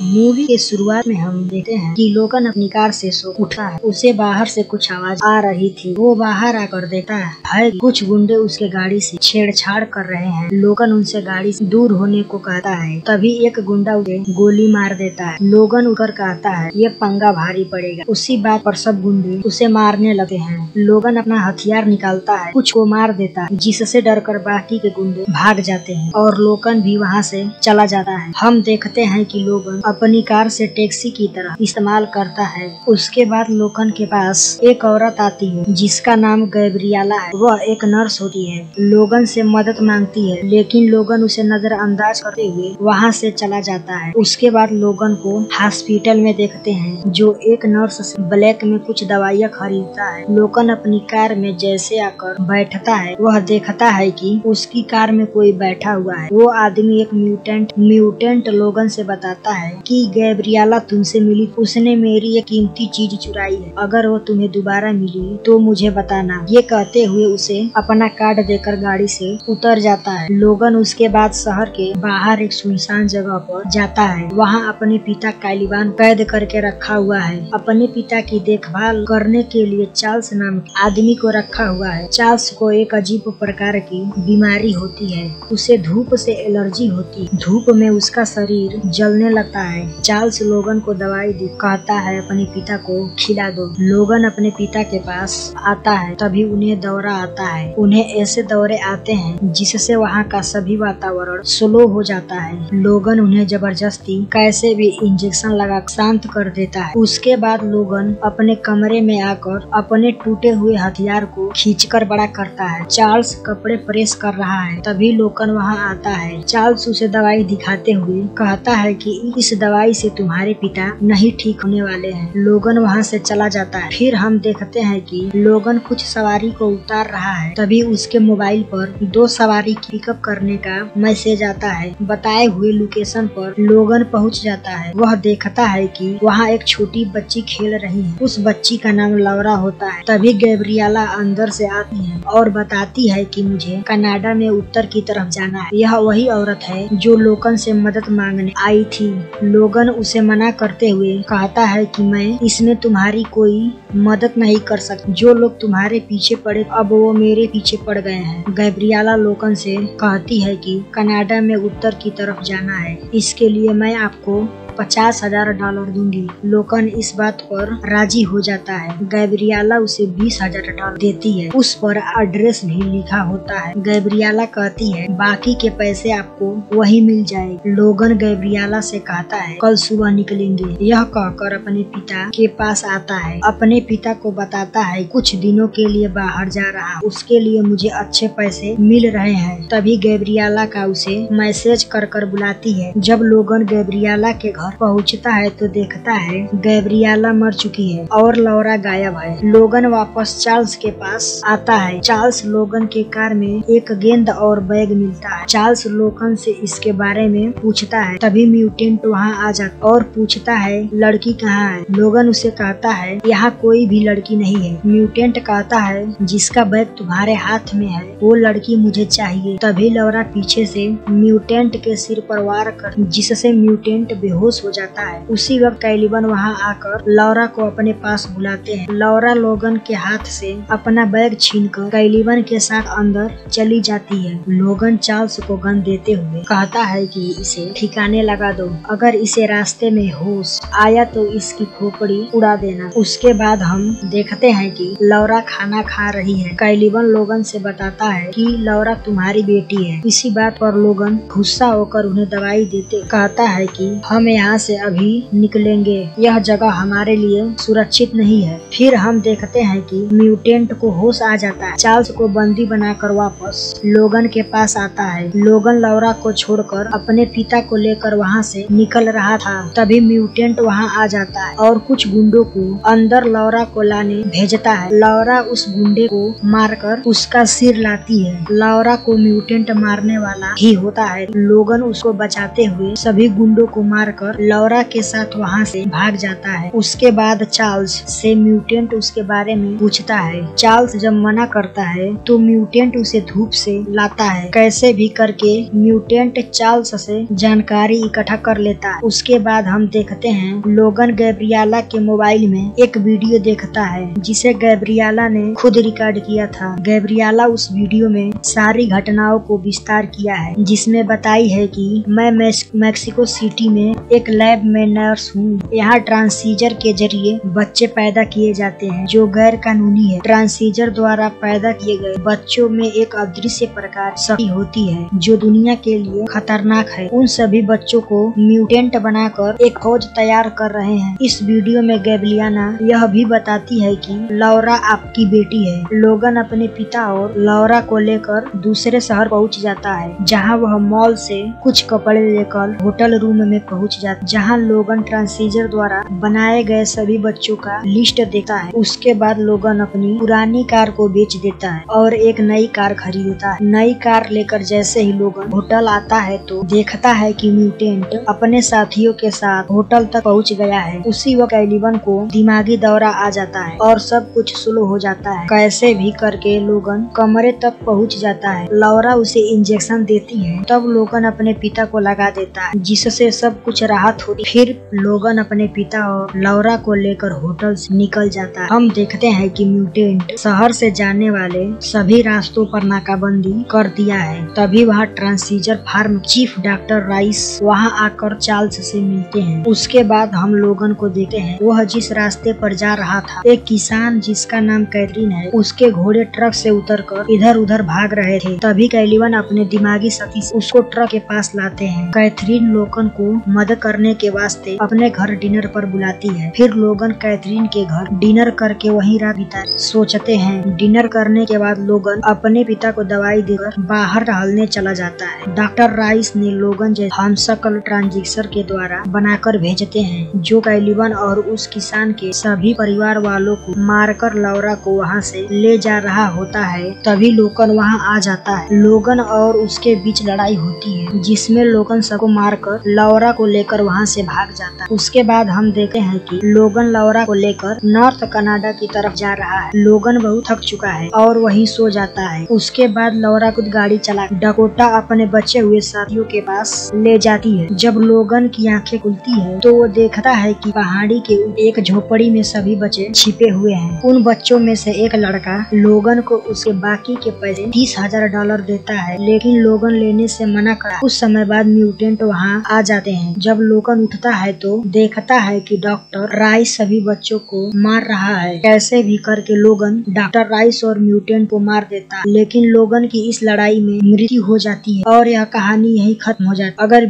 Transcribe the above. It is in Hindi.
मूवी के शुरुआत में हम देखते हैं कि लोगन अपनी कार से सो उठा है। उसे बाहर से कुछ आवाज आ रही थी। वो बाहर आकर देखता है कुछ गुंडे उसके गाड़ी से छेड़छाड़ कर रहे हैं। लोगन उनसे गाड़ी से दूर होने को कहता है। तभी एक गुंडा उसे गोली मार देता है। लोगन उतर कहता है ये पंगा भारी पड़ेगा। उसी बात पर सब गुंडे उसे मारने लगते हैं। लोगन अपना हथियार निकालता है, कुछ को मार देता है, जिससे डरकर बाकी के गुंडे भाग जाते हैं और लोगन भी वहाँ से चला जाता है। हम देखते हैं कि लोगन अपनी कार से टैक्सी की तरह इस्तेमाल करता है। उसके बाद लोगन के पास एक औरत आती है जिसका नाम गैब्रियाला है। वह एक नर्स होती है। लोगन से मदद मांगती है, लेकिन लोगन उसे नजरअंदाज करते हुए वहाँ से चला जाता है। उसके बाद लोगन को हॉस्पिटल में देखते हैं, जो एक नर्स से ब्लैक में कुछ दवाइयाँ खरीदता है। लोगन अपनी कार में जैसे आकर बैठता है, वह देखता है कि उसकी कार में कोई बैठा हुआ है। वो आदमी एक म्यूटेंट लोगन से बताता है कि गैब्रियाला तुमसे मिली, उसने मेरी एक कीमती चीज चुराई है। अगर वो तुम्हें दोबारा मिली तो मुझे बताना। ये कहते हुए उसे अपना कार्ड देकर गाड़ी से उतर जाता है। लोगन उसके बाद शहर के बाहर एक सुनसान जगह पर जाता है। वहाँ अपने पिता कैलिबान कैद करके रखा हुआ है। अपने पिता की देखभाल करने के लिए चार्ल्स नाम के आदमी को रखा हुआ है। चार्ल्स को एक अजीब प्रकार की बीमारी होती है। उसे धूप से एलर्जी होती है। धूप में उसका शरीर जलने लगता है। चार्ल्स लोगन को दवाई दे कहता है अपने पिता को खिला दो। लोगन अपने पिता के पास आता है। तभी उन्हें दौरा आता है। उन्हें ऐसे दौरे आते हैं जिससे वहाँ का सभी वातावरण स्लो हो जाता है। लोगन उन्हें जबरदस्ती कैसे भी इंजेक्शन लगा शांत कर देता है। उसके बाद लोगन अपने कमरे में आकर अपने टूटे हुए हथियार को खींचकर बड़ा करता है। चार्ल्स कपड़े प्रेस कर रहा है। तभी लोगन वहाँ आता है। चार्ल्स उसे दवाई दिखाते हुए कहता है कि इस दवाई से तुम्हारे पिता नहीं ठीक होने वाले हैं। लोगन वहाँ से चला जाता है। फिर हम देखते हैं कि लोगन कुछ सवारी को उतार रहा है। तभी उसके मोबाइल पर 2 सवारी पिकअप करने का मैसेज आता है। बताए हुए लोकेशन पर लोगन पहुँच जाता है। वह देखता है कि वहाँ एक छोटी बच्ची खेल रही है। उस बच्ची का नाम लौरा होता है। तभी गैब्रियाला अंदर से आती है और बताती है कि मुझे कनाडा में उत्तर की तरफ जाना है। यह वही औरत है जो लोगन से मदद मांगने आई थी। लोगन उसे मना करते हुए कहता है कि मैं इसमें तुम्हारी कोई मदद नहीं कर सकता। जो लोग तुम्हारे पीछे पड़े अब वो मेरे पीछे पड़ गए हैं। गैब्रियाला लोगन से कहती है कि कनाडा में उत्तर की तरफ जाना है, इसके लिए मैं आपको $50,000 दूंगी। लोगन इस बात पर राजी हो जाता है। गैब्रियाला उसे $20,000 देती है। उस पर एड्रेस भी लिखा होता है। गैब्रियाला कहती है बाकी के पैसे आपको वही मिल जाए। लोगन गैब्रियाला से कहता है कल सुबह निकलेंगे। यह कहकर अपने पिता के पास आता है। अपने पिता को बताता है कुछ दिनों के लिए बाहर जा रहा, उसके लिए मुझे अच्छे पैसे मिल रहे हैं। तभी गैब्रियाला का उसे मैसेज कर बुलाती है। जब लोगन गैब्रियाला के घर पहुंचता है तो देखता है गैब्रियाला मर चुकी है और लौरा गायब है। लोगन वापस चार्ल्स के पास आता है। चार्ल्स लोगन के कार में एक गेंद और बैग मिलता है। चार्ल्स लोगन से इसके बारे में पूछता है। तभी म्यूटेंट वहाँ आ जाता और पूछता है लड़की कहाँ है। लोगन उसे कहता है यहाँ कोई भी लड़की नहीं है। म्यूटेंट कहता है जिसका बैग तुम्हारे हाथ में है वो लड़की मुझे चाहिए। तभी लौरा पीछे से म्यूटेंट के सिर पर वार कर जिससे म्यूटेंट बेहोश हो जाता है। उसी वक्त कैलिबन वहाँ आकर लौरा को अपने पास बुलाते हैं। लौरा लोगन के हाथ से अपना बैग छीनकर कैलिबन के साथ अंदर चली जाती है। लोगन चार्ल्स को गन देते हुए कहता है कि इसे ठिकाने लगा दो, अगर इसे रास्ते में होश आया तो इसकी खोपड़ी उड़ा देना। उसके बाद हम देखते हैं कि लौरा खाना खा रही है। कैलिबन लोगन से बताता है कि लौरा तुम्हारी बेटी है। इसी बात पर लोगन गुस्सा होकर उन्हें दवाई देते कहता है कि हम यहाँ से अभी निकलेंगे, यह जगह हमारे लिए सुरक्षित नहीं है। फिर हम देखते हैं कि म्यूटेंट को होश आ जाता है। चार्ल्स को बंदी बनाकर वापस लोगन के पास आता है। लोगन लौरा को छोड़कर अपने पिता को लेकर वहाँ से निकल रहा था। तभी म्यूटेंट वहाँ आ जाता है और कुछ गुंडों को अंदर लौरा को लाने भेजता है। लौरा उस गुंडे को मारकर उसका सिर लाती है। लौरा को म्यूटेंट मारने वाला ही होता है। लोगन उसको बचाते हुए सभी गुंडों को मारकर कर लौरा के साथ वहाँ से भाग जाता है। उसके बाद चार्ल्स से म्यूटेंट उसके बारे में पूछता है। चार्ल्स जब मना करता है तो म्यूटेंट उसे धूप से लाता है। कैसे भी करके म्यूटेंट चार्ल्स से जानकारी इकट्ठा कर लेता है। उसके बाद हम देखते हैं लोगन गैब्रिएला के मोबाइल में एक वीडियो देखता है जिसे गैब्रिएला ने खुद रिकॉर्ड किया था। गैब्रिएला उस वीडियो में सारी घटनाओं को विस्तार किया है, जिसमें बताई है कि मैं मैक्सिको सिटी में एक लैब में नर्स हूँ। यहाँ ट्रांससीजर के जरिए बच्चे पैदा किए जाते हैं जो गैर कानूनी है। ट्रांससीजर द्वारा पैदा किए गए बच्चों में एक अदृश्य प्रकार शक्ति होती है जो दुनिया के लिए खतरनाक है। उन सभी बच्चों को म्यूटेंट बनाकर एक खोज तैयार कर रहे हैं। इस वीडियो में गैब्रिएला यह भी बताती है कि लौरा आपकी बेटी है। लोगन अपने पिता और लौरा को लेकर दूसरे शहर पहुंच जाता है, जहां वह मॉल से कुछ कपड़े लेकर होटल रूम में पहुंच जाता है, जहां लोगन ट्रांससीजर द्वारा बनाए गए सभी बच्चों का लिस्ट देता है। उसके बाद लोगन अपनी पुरानी कार को बेच देता है और एक नई कार खरीदता है। नई कार लेकर जैसे ही लोगन होटल आता है तो देखता है कि म्यूटेंट अपने साथियों के साथ होटल तक पहुंच गया है। उसी वक्त एलिवन को दिमागी दौरा आ जाता है और सब कुछ स्लो हो जाता है। कैसे भी करके लोगन कमरे तक पहुंच जाता है। लौरा उसे इंजेक्शन देती है, तब लोगन अपने पिता को लगा देता है, जिससे सब कुछ राहत होती। फिर लोगन अपने पिता और लौरा को लेकर होटल से निकल जाता है। हम देखते हैं कि म्यूटेंट शहर से जाने वाले सभी रास्तों पर नाकाबंदी कर दिया है। तभी वहाँ ट्रांससीजर फार्म चीफ डॉक्टर राइस वहाँ आकर चार्ल्स से मिलते हैं। उसके बाद हम लोगन को देखते हैं वह जिस रास्ते पर जा रहा था, एक किसान जिसका नाम कैथरीन है, उसके घोड़े ट्रक से उतरकर इधर उधर भाग रहे थे। तभी एलिवन अपने दिमागी शक्ति से उसको ट्रक के पास लाते हैं। कैथरीन लोगन को मदद करने के वास्ते अपने घर डिनर पर बुलाती है। फिर लोगन कैथरीन के घर डिनर करके वहीं रात बिताए सोचते हैं। डिनर करने के बाद लोगन अपने पिता को दवाई देकर बाहर टहलने चला जाता है। डॉक्टर राइस ने लोगन जैसे हमशक्ल ट्रांजिस्टर के द्वारा बनाकर भेजते हैं, जो एलिवन और उस किसान के सभी परिवार वालों को मारकर लौरा को वहाँ से ले जा रहा होता है। तभी लोगन वहाँ आ जाता है। लोगन और उसके बीच लड़ाई होती है, जिसमें लोगन सबको मारकर लौरा को लेकर वहाँ से भाग जाता है। उसके बाद हम देखते हैं कि लोगन लौरा को लेकर नॉर्थ कनाडा की तरफ जा रहा है। लोगन बहुत थक चुका है और वहीं सो जाता है। उसके बाद लौरा खुद गाड़ी चला डकोटा अपने बचे हुए साथियों के पास ले जाती है। जब लोगन की आंखें खुलती है तो वो देखता है कि पहाड़ी के एक झोपड़ी में सभी बच्चे छिपे हुए हैं। उन बच्चों में से एक लड़का लोगन को उसके बाकी के पैसे $30,000 देता है, लेकिन लोगन लेने से मना करा। कुछ समय बाद म्यूटेंट वहाँ आ जाते हैं। जब लोगन उठता है तो देखता है कि डॉक्टर राइस सभी बच्चों को मार रहा है। कैसे भी करके लोगन डॉक्टर राइस और म्यूटेंट को मार देता है, लेकिन लोगन की इस लड़ाई में मृत्यु हो जाती है और यह कहानी यही खत्म हो जाती है। अगर